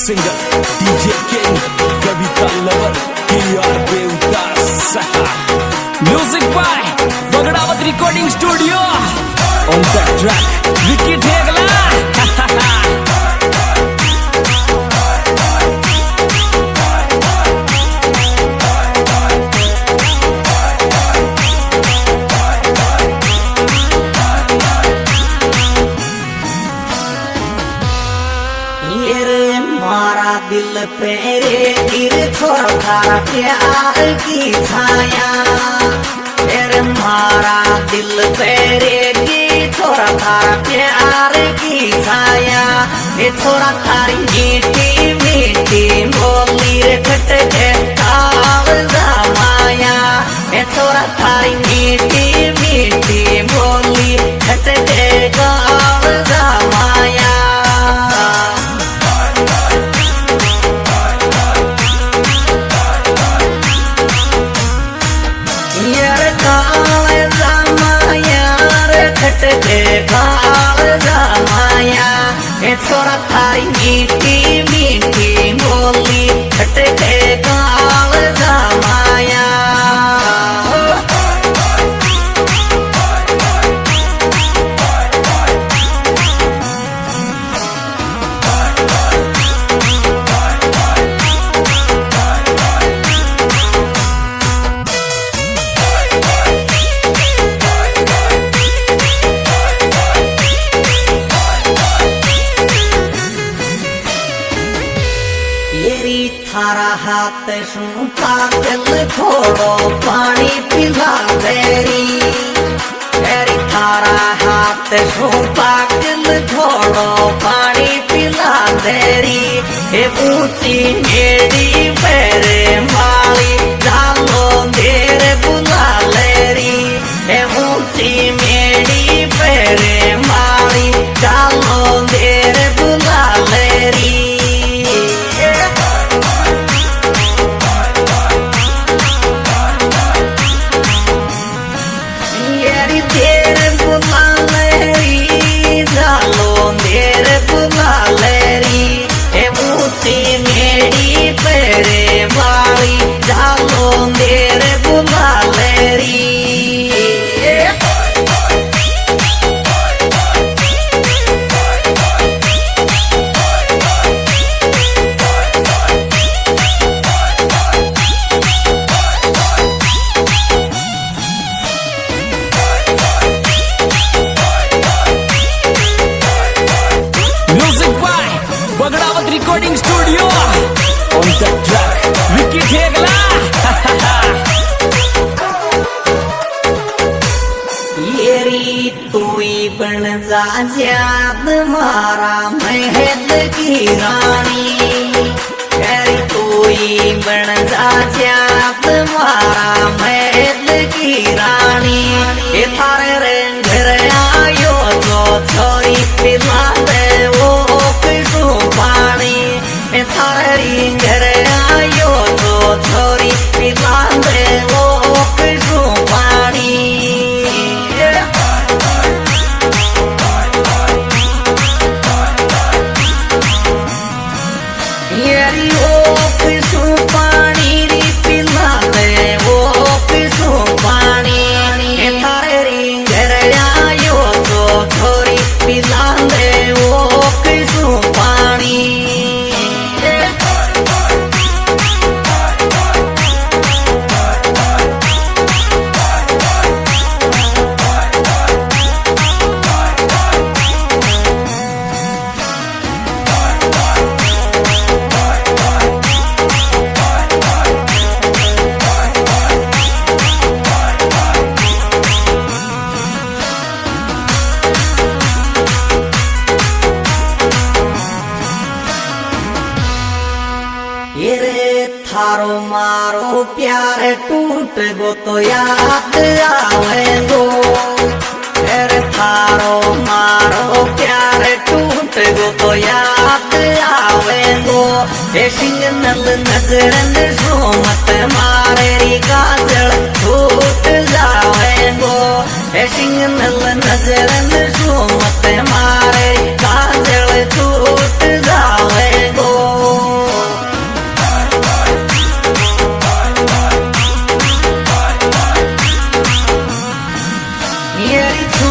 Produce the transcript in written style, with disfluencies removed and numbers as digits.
Singer DJ king Kavita lover KR बेउदास music by Bagdawat recording studio on the track Vicky Thegla. मारा दिल पे गिर छोड़ा प्यार की छाया, तेरे मारा दिल पे गिर छोड़ा प्यार की छाया। ये थोड़ा थारी मीठी मीठी बोली रे खटके ताल माया। ये थोड़ा थारी मीठी मीठी बोली खटके ताल माया। थोड़ा थारी मीठी मीठी बोली खटके काल जमाया। थारा हाथ शू पागल छोड़ो पानी पिला तेरी, तेरी थारा हाथ शू पागल छोड़ो पानी पिला तेरी। ये ऊंची मेरी पैरे माली डालो देर बुला लेरी। ये ऊंची मेरी पैरे माली डालो देर बुला लेरी। मेरी पैरे वाली डालो मेरे बुला लेरी। Music by Bagdawat recording studio on the track Vicky Thegla. येरी तुई बन जा जाद मारा महल की रानी। येरी तुई बन जा जाद मारा महल की रानी। ये थारे रंग घर आयो तो छोरी पिला दे वो किसु पानी। ये थारे घर आयो तो छोरी पिला दे वो किसु पानी। येरी वो किसु पानी री पिला दे वो किसु पानी। ये थारे घर आयो तो छोरी पिला दे वो किसु पानी। थारो मारो प्यार टूट गो तो याद आवे गो। अरे थारो मारो प्यार टूट गो तो याद आवे गो। ये सिंगनल नजरन सो मत मारे री काजल टूट जावे गो। ये सिंगनल नजरन सो मत मारे काजल टूट जावे गो। मेरी